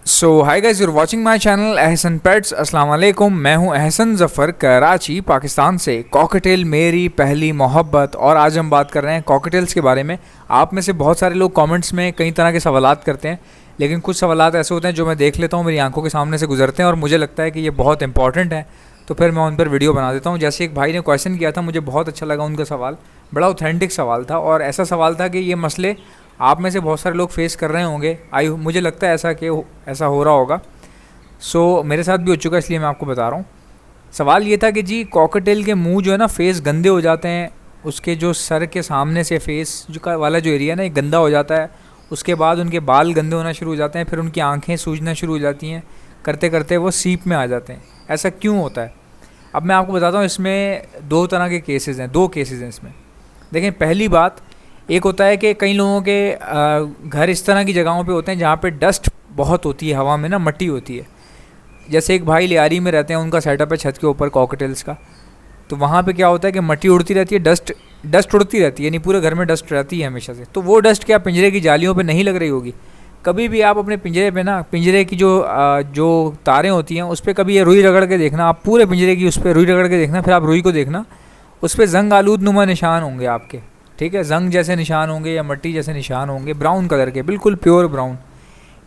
So hi guys, you're watching my channel Ehsan pets. अस्सलाम वालेकुम। मैं हूं एहसन ज़फ़र, कराची पाकिस्तान से। कॉकटेल मेरी पहली मोहब्बत। और आज हम बात कर रहे हैं कॉकटेल्स के बारे में। आप में से बहुत सारे लोग कमेंट्स में कई तरह के सवालात करते हैं, लेकिन कुछ सवालात ऐसे होते हैं जो मैं देख लेता हूं, मेरी आंखों के सामने से गुजरते हैं और मुझे लगता है कि ये बहुत इंपॉर्टेंट है, तो फिर मैं उन पर वीडियो बना देता हूँ। जैसे एक भाई ने क्वेश्चन किया था, मुझे बहुत अच्छा लगा उनका सवाल। बड़ा ऑथेंटिक सवाल था और ऐसा सवाल था कि ये मसले आप में से बहुत सारे लोग फेस कर रहे होंगे। मुझे लगता है ऐसा हो रहा होगा। मेरे साथ भी हो चुका है, इसलिए मैं आपको बता रहा हूँ। सवाल ये था कि जी कॉकटेल के मुंह जो है ना, फेस गंदे हो जाते हैं। उसके जो सर के सामने से फेस जो का वाला जो एरिया ना, ये गंदा हो जाता है। उसके बाद उनके बाल गंदे होना शुरू हो जाते हैं, फिर उनकी आंखें सूजना शुरू हो जाती हैं। करते करते वो सीप में आ जाते हैं। ऐसा क्यों होता है? अब मैं आपको बताता हूँ। इसमें दो तरह के केसेस हैं, दो केसेस हैं इसमें। देखें, पहली बात, एक होता है कि कई लोगों के घर इस तरह की जगहों पे होते हैं जहाँ पे डस्ट बहुत होती है, हवा में ना मट्टी होती है। जैसे एक भाई लियारी में रहते हैं, उनका सेटअप है छत के ऊपर कॉकटेल्स का। तो वहाँ पे क्या होता है कि मट्टी उड़ती रहती है, डस्ट उड़ती रहती है, यानी पूरे घर में डस्ट रहती है हमेशा से। तो वो डस्ट क्या पिंजरे की जालियों पे नहीं लग रही होगी? कभी भी आप अपने पिंजरे पे ना, पिंजरे की जो तारें होती हैं उस पर कभी ये रुई रगड़ के देखना, आप पूरे पिंजरे की उस पर रुई रगड़ के देखना, फिर आप रुई को देखना, उस पर जंग आलूद नुमा निशान होंगे आपके। ठीक है, जंग जैसे निशान होंगे या मट्टी जैसे निशान होंगे, ब्राउन कलर के, बिल्कुल प्योर ब्राउन।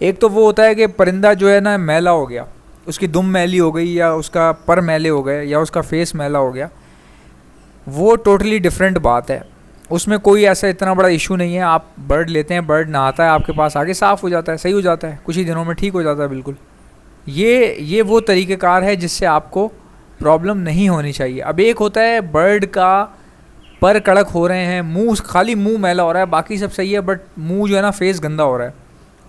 एक तो वो होता है कि परिंदा जो है ना मैला हो गया, उसकी दुम मैली हो गई, या उसका पर मैले हो गए, या उसका फेस मैला हो गया। वो टोटली डिफरेंट बात है। उसमें कोई ऐसा इतना बड़ा इशू नहीं है। आप बर्ड लेते हैं, बर्ड नहाता है आपके पास, आगे साफ़ हो जाता है, सही हो जाता है, कुछ ही दिनों में ठीक हो जाता है बिल्कुल। ये वो तरीक़ेकार है जिससे आपको प्रॉब्लम नहीं होनी चाहिए। अब एक होता है बर्ड का पर कड़क हो रहे हैं, मुंह खाली मुंह मैला हो रहा है, बाकी सब सही है, बट मुंह जो है ना फेस गंदा हो रहा है।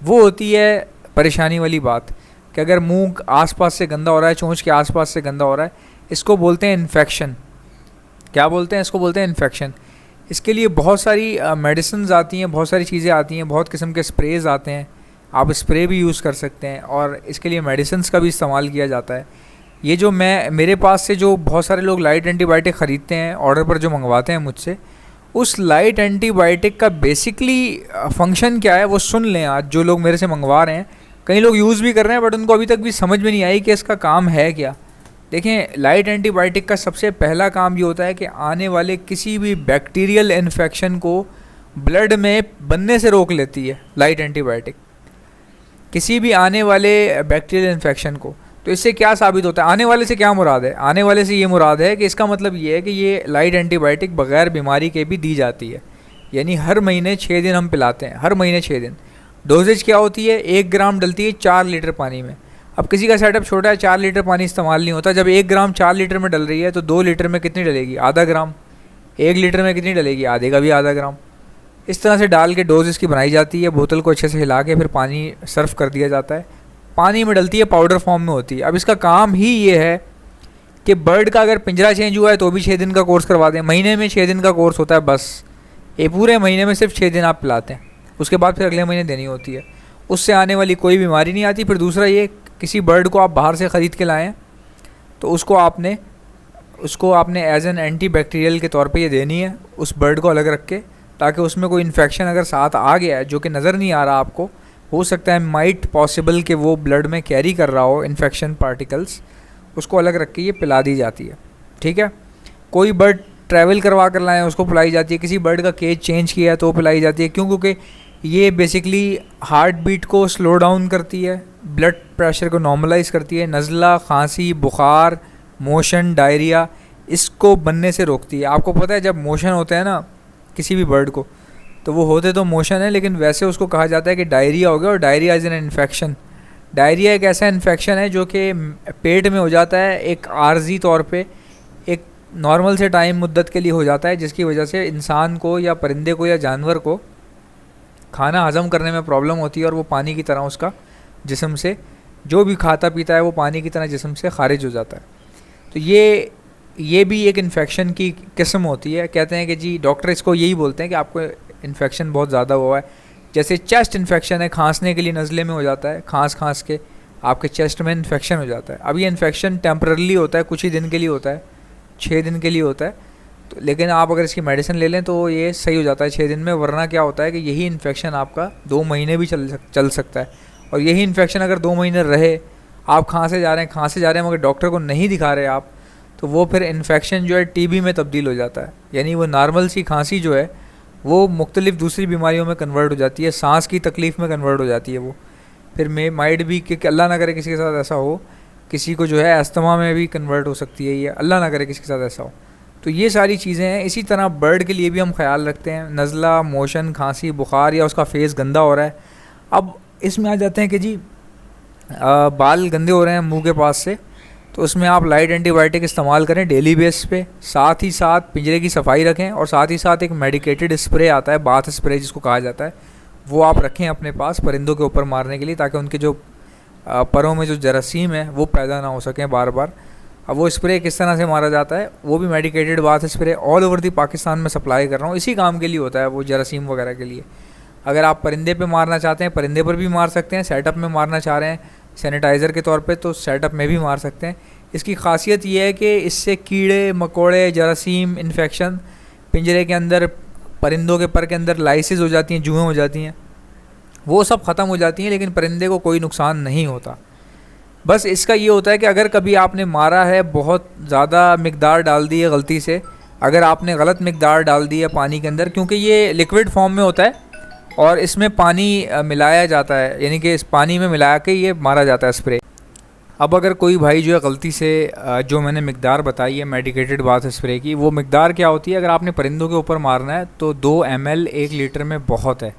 वो होती है परेशानी वाली बात, कि अगर मुंह आसपास से गंदा हो रहा है, चोंच के आसपास से गंदा हो रहा है, इसको बोलते हैं इन्फेक्शन। क्या बोलते हैं? इसको बोलते हैं इन्फेक्शन। इसके लिए बहुत सारी मेडिसिन आती हैं, बहुत सारी चीज़ें आती हैं, बहुत किस्म के स्प्रेज आते हैं। आप स्प्रे भी यूज़ कर सकते हैं और इसके लिए मेडिसिन का भी इस्तेमाल किया जाता है। ये जो मेरे पास से जो बहुत सारे लोग लाइट एंटीबायोटिक ख़रीदते हैं, ऑर्डर पर जो मंगवाते हैं मुझसे, उस लाइट एंटीबायोटिक का बेसिकली फंक्शन क्या है वो सुन लें। आज जो लोग मेरे से मंगवा रहे हैं, कई लोग यूज़ भी कर रहे हैं, बट उनको अभी तक भी समझ में नहीं आई कि इसका काम है क्या। देखें, लाइट एंटीबायोटिक का सबसे पहला काम ये होता है कि आने वाले किसी भी बैक्टीरियल इन्फेक्शन को ब्लड में बनने से रोक लेती है लाइट एंटीबायोटिक, किसी भी आने वाले बैक्टीरियल इन्फेक्शन को। तो इससे क्या साबित होता है? आने वाले से क्या मुराद है? आने वाले से ये मुराद है कि इसका मतलब ये है कि ये लाइट एंटीबायोटिक बग़ैर बीमारी के भी दी जाती है। यानी हर महीने 6 दिन हम पिलाते हैं, हर महीने 6 दिन। डोजेज क्या होती है? 1 ग्राम डलती है 4 लीटर पानी में। अब किसी का सेटअप छोटा है, 4 लीटर पानी इस्तेमाल नहीं होता। जब 1 ग्राम 4 लीटर में डल रही है, तो 2 लीटर में कितनी डलेगी? आधा ग्राम। 1 लीटर में कितनी डलेगी? आधे का भी आधा ग्राम। इस तरह से डाल के डोज इसकी बनाई जाती है। बोतल को अच्छे से हिला के फिर पानी सर्व कर दिया जाता है। पानी में डलती है, पाउडर फॉर्म में होती है। अब इसका काम ही ये है कि बर्ड का अगर पिंजरा चेंज हुआ है तो भी 6 दिन का कोर्स करवा दें। महीने में 6 दिन का कोर्स होता है बस। ये पूरे महीने में सिर्फ 6 दिन आप पिलाते हैं, उसके बाद फिर अगले महीने देनी होती है। उससे आने वाली कोई बीमारी नहीं आती। फिर दूसरा ये, किसी बर्ड को आप बाहर से ख़रीद के लाएँ तो उसको आपने एज एन एंटी बैक्टीरियल के तौर पे ये देनी है, उस बर्ड को अलग रख के, ताकि उसमें कोई इन्फेक्शन अगर साथ आ गया है जो कि नज़र नहीं आ रहा आपको, हो सकता है माइट पॉसिबल कि वो ब्लड में कैरी कर रहा हो इन्फेक्शन पार्टिकल्स, उसको अलग रख के ये पिला दी जाती है। ठीक है। कोई बर्ड ट्रैवल करवा कर लाएँ, उसको पिलाई जाती है। किसी बर्ड का केज चेंज किया है तो पिलाई जाती है। क्यों? क्योंकि ये बेसिकली हार्ट बीट को स्लो डाउन करती है, ब्लड प्रेशर को नॉर्मलाइज करती है, नज़ला, खांसी, बुखार, मोशन, डायरिया, इसको बनने से रोकती है। आपको पता है जब मोशन होता है ना किसी भी बर्ड को, तो वो होते तो मोशन है, लेकिन वैसे उसको कहा जाता है कि डायरिया हो गया। और diarrhoea is an infection. Diarrhoea एक ऐसा इन्फेक्शन है जो कि पेट में हो जाता है, एक आर्जी तौर पे, एक नॉर्मल से टाइम मुद्दत के लिए हो जाता है, जिसकी वजह से इंसान को या परिंदे को या जानवर को खाना हज़म करने में प्रॉब्लम होती है, और वो पानी की तरह उसका जिस्म से, जो भी खाता पीता है वो पानी की तरह जिस्म से खारिज हो जाता है। तो ये भी एक इन्फेक्शन की किस्म होती है। कहते हैं कि जी डॉक्टर इसको यही बोलते हैं कि आपको इन्फेक्शन बहुत ज़्यादा हुआ है। जैसे चेस्ट इन्फेक्शन है, खांसने के लिए नज़ले में हो जाता है, खांस के आपके चेस्ट में इन्फेक्शन हो जाता है। अब ये इन्फेक्शन टेम्परली होता है, कुछ ही दिन के लिए होता है, 6 दिन के लिए होता है। तो लेकिन आप अगर इसकी मेडिसिन ले लें तो ये सही हो जाता है 6 दिन में। वरना क्या होता है कि यही इन्फेक्शन आपका 2 महीने भी चल सकता है। और यही इन्फेक्शन अगर 2 महीने रहे, आप खांसे जा रहे हैं मगर डॉक्टर को नहीं दिखा रहे आप, तो वो फिर इन्फेक्शन जो है टीबी में तब्दील हो जाता है। यानी वो नॉर्मल सी खांसी जो है वो मुख्तलिफ दूसरी बीमारियों में कन्वर्ट हो जाती है, सांस की तकलीफ़ में कन्वर्ट हो जाती है वो। फिर माइट भी कि अल्लाह ना करे किसी के साथ ऐसा हो, किसी को जो है अस्थमा में भी कन्वर्ट हो सकती है ये, अल्लाह ना करे किसी के साथ ऐसा हो। तो ये सारी चीज़ें हैं। इसी तरह बर्ड के लिए भी हम ख्याल रखते हैं, नज़ला, मोशन, खांसी, बुखार या उसका फेस गंदा हो रहा है। अब इसमें आ जाते हैं कि जी बाल गंदे हो रहे हैं मुंह के पास से, तो उसमें आप लाइट एंटीबायोटिक इस्तेमाल करें डेली बेस पे। साथ ही साथ पिंजरे की सफाई रखें, और साथ ही साथ एक मेडिकेटेड स्प्रे आता है, बाथ स्प्रे जिसको कहा जाता है, वो आप रखें अपने पास परिंदों के ऊपर मारने के लिए, ताकि उनके जो परों में जो जरासीम है वो पैदा ना हो सकें बार बार। अब वो स्प्रे किस तरह से मारा जाता है, वो भी medicated bath spray all over the Pakistan में सप्लाई कर रहा हूँ, इसी काम के लिए होता है वो, जरासीम वगैरह के लिए। अगर आप परिंदे पे मारना चाहते हैं परिंदे पर भी मार सकते हैं, सेटअप में मारना चाह रहे हैं सैनिटाइज़र के तौर पे तो सेटअप में भी मार सकते हैं। इसकी खासियत ये है कि इससे कीड़े मकोड़े, जरासीम, इन्फेक्शन, पिंजरे के अंदर परिंदों के पर के अंदर लाइसेस हो जाती हैं, जुएँ हो जाती हैं, वो सब ख़त्म हो जाती हैं, लेकिन परिंदे को कोई नुकसान नहीं होता। बस इसका ये होता है कि अगर कभी आपने मारा है, बहुत ज़्यादा मिकदार डाल दी है गलती से, अगर आपने गलत मिकदार डाल दी है पानी के अंदर, क्योंकि ये लिक्विड फॉर्म में होता है और इसमें पानी मिलाया जाता है, यानी कि इस पानी में मिला के ये मारा जाता है स्प्रे। अब अगर कोई भाई जो है गलती से जो मैंने मिकदार बताई है मेडिकेटेड बाथ स्प्रे की, वो मिकदार क्या होती है, अगर आपने परिंदों के ऊपर मारना है तो 2 ml 1 लीटर में बहुत है,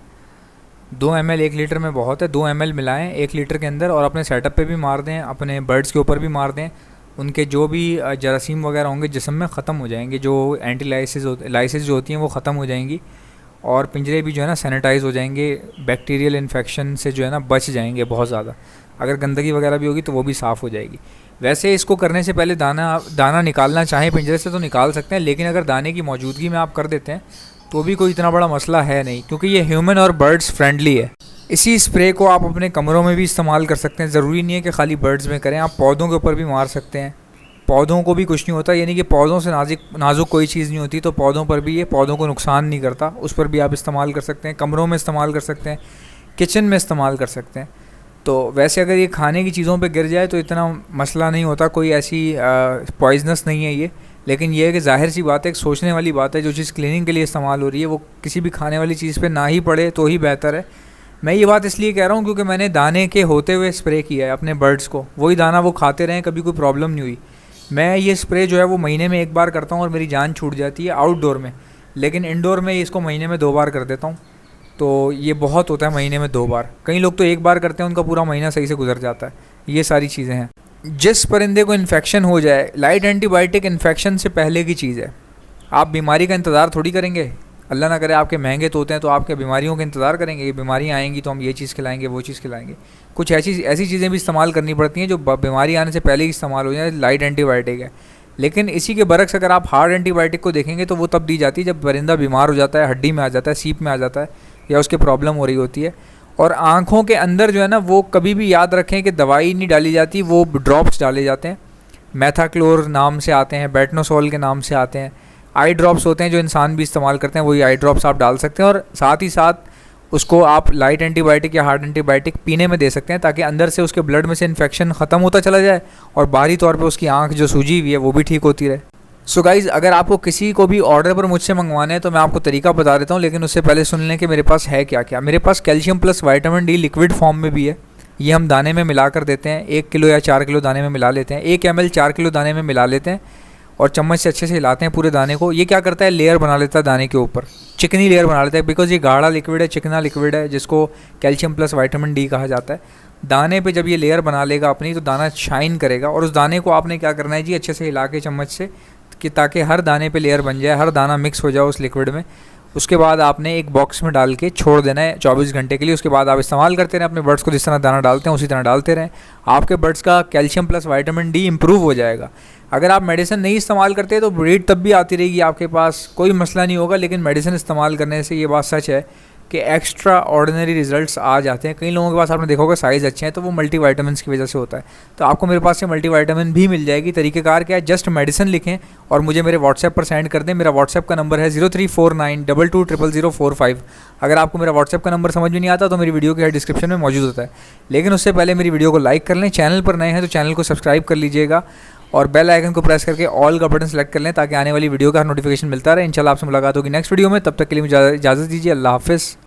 2 ml 1 लीटर में बहुत है। 2 ml मिलाएं 1 लीटर के अंदर और अपने सेटअप पे भी मार दें, अपने बर्ड्स के ऊपर भी मार दें, उनके जो भी जरासीम वगैरह होंगे जिस्म में ख़त्म हो जाएंगे, जो एंटी लाइसिस जो होती हैं वो ख़त्म हो जाएंगी, और पिंजरे भी जो है ना सैनिटाइज़ हो जाएंगे, बैक्टीरियल इन्फेक्शन से जो है ना बच जाएंगे बहुत ज़्यादा। अगर गंदगी वगैरह भी होगी तो वो भी साफ़ हो जाएगी। वैसे इसको करने से पहले दाना निकालना चाहें पिंजरे से तो निकाल सकते हैं, लेकिन अगर दाने की मौजूदगी में आप कर देते हैं तो भी कोई इतना बड़ा मसला है नहीं, क्योंकि ये ह्यूमन और बर्ड्स फ्रेंडली है। इसी स्प्रे को आप अपने कमरों में भी इस्तेमाल कर सकते हैं, ज़रूरी नहीं है कि खाली बर्ड्स में करें, आप पौधों के ऊपर भी मार सकते हैं। पौधों को भी कुछ नहीं होता, यानी कि पौधों से नाजुक कोई चीज़ नहीं होती, तो पौधों पर भी ये पौधों को नुकसान नहीं करता, उस पर भी आप इस्तेमाल कर सकते हैं, कमरों में इस्तेमाल कर सकते हैं, किचन में इस्तेमाल कर सकते हैं। तो वैसे अगर ये खाने की चीज़ों पे गिर जाए तो इतना मसला नहीं होता, कोई ऐसी पॉइजनस नहीं है ये, लेकिन ये है कि ज़ाहिर सी बात है, एक सोचने वाली बात है, जो चीज़ क्लीनिंग के लिए इस्तेमाल हो रही है वो किसी भी खाने वाली चीज़ पे ना ही पड़े तो ही बेहतर है। मैं ये बात इसलिए कह रहा हूँ क्योंकि मैंने दाने के होते हुए स्प्रे किया है अपने बर्ड्स को, वही दाना वो खाते रहें, कभी कोई प्रॉब्लम नहीं हुई। मैं ये स्प्रे जो है वो महीने में 1 बार करता हूँ और मेरी जान छूट जाती है आउटडोर में, लेकिन इंडोर में इसको महीने में 2 बार कर देता हूँ, तो ये बहुत होता है महीने में 2 बार। कई लोग तो 1 बार करते हैं, उनका पूरा महीना सही से गुजर जाता है। ये सारी चीज़ें हैं। जिस परिंदे को इन्फेक्शन हो जाए, लाइट एंटीबायोटिक इन्फेक्शन से पहले की चीज़ है। आप बीमारी का इंतज़ार थोड़ी करेंगे, अल्लाह ना करे आपके महंगे तोते हैं तो आपके बीमारियों का इंतज़ार करेंगे, ये बीमारियाँ आएंगी तो हम ये चीज़ खिलाएंगे वो चीज़ खिलाएंगे। कुछ ऐसी चीज़ें भी इस्तेमाल करनी पड़ती हैं जो बीमारी आने से पहले ही इस्तेमाल हो जाए, लाइट एंटीबायोटिक है। लेकिन इसी के बरक्स अगर आप हार्ड एंटीबायोटिक को देखेंगे तो वो तब दी जाती है जब परिंदा बीमार हो जाता है, हड्डी में आ जाता है, सीप में आ जाता है, या उसके प्रॉब्लम हो रही होती है। और आँखों के अंदर जो है ना, वो कभी भी याद रखें कि दवाई नहीं डाली जाती, वो ड्रॉप्स डाले जाते हैं, मैथाक्लोर नाम से आते हैं, बेटनोसोल के नाम से आते हैं। आई ड्रॉप्स होते हैं जो इंसान भी इस्तेमाल करते हैं, वही आई ड्रॉप्स आप डाल सकते हैं, और साथ ही साथ उसको आप लाइट एंटीबायोटिक या हार्ड एंटीबायोटिक पीने में दे सकते हैं, ताकि अंदर से उसके ब्लड में से इन्फेक्शन ख़त्म होता चला जाए और बाहरी तौर पे उसकी आँख जो सूजी हुई है वो भी ठीक होती रहे। सो गाइज़, अगर आपको किसी को भी ऑर्डर पर मुझसे मंगवाना है तो मैं आपको तरीका बता देता हूँ, लेकिन उससे पहले सुन लें कि मेरे पास है क्या क्या। मेरे पास calcium plus vitamin D liquid form में भी है, ये हम दाने में मिला कर देते हैं, 1 किलो या 4 किलो दाने में मिला लेते हैं, 1 ml 4 किलो दाने में मिला लेते हैं और चम्मच से अच्छे से हिलाते हैं पूरे दाने को। ये क्या करता है, लेयर बना लेता है दाने के ऊपर, चिकनी लेयर बना लेता है, बिकॉज ये गाढ़ा लिक्विड है, चिकना लिक्विड है, जिसको कैल्शियम प्लस विटामिन डी कहा जाता है। दाने पे जब ये लेयर बना लेगा अपनी, तो दाना शाइन करेगा, और उस दाने को आपने क्या करना है जी, अच्छे से हिला के चम्मच से, कि ताकि हर दाने पे लेयर बन जाए, हर दाना मिक्स हो जाए उस लिक्विड में। उसके बाद आपने एक बॉक्स में डाल के छोड़ देना है 24 घंटे के लिए। उसके बाद आप इस्तेमाल करते रहें, अपने बर्ड्स को जिस तरह दाना डालते हैं उसी तरह डालते रहें, आपके बर्ड्स का calcium plus vitamin D improve हो जाएगा। अगर आप मेडिसिन नहीं इस्तेमाल करते तो ब्रीड तब भी आती रहेगी आपके पास, कोई मसला नहीं होगा, लेकिन मेडिसिन इस्तेमाल करने से ये बात सच है कि एक्स्ट्रा ऑर्डिनरी रिजल्ट्स आ जाते हैं। कई लोगों के पास आपने देखा होगा साइज़ अच्छे हैं, तो वो मल्टीविटामिन्स की वजह से होता है। तो आपको मेरे पास से मल्टीविटामिन भी मिल जाएगी। तरीक़ेकार क्या है, जस्ट मेडिसिन लिखें और मुझे मेरे व्हाट्सएप पर सेंड कर दें। मेरा व्हाट्सएप का नंबर है 034922000045। अगर आपको मेरा व्हाट्सएप का नंबर समझ में नहीं आता तो मेरी वीडियो के डिस्क्रिप्शन में मौजूद होता है। लेकिन उससे पहले मेरी वीडियो को लाइक कर लें, चैनल पर नए हैं तो चैनल को सब्सक्राइब कर लीजिएगा और बेल आइकन को प्रेस करके ऑल का बटन सेलेक्ट कर लें ताकि आने वाली वीडियो का नोटिफिकेशन मिलता रहे। इंशाल्लाह आपसे मुलाकात होगी नेक्स्ट वीडियो में। तब तक के लिए मुझे इजाज़त दीजिए। अल्लाह हाफ़िज़।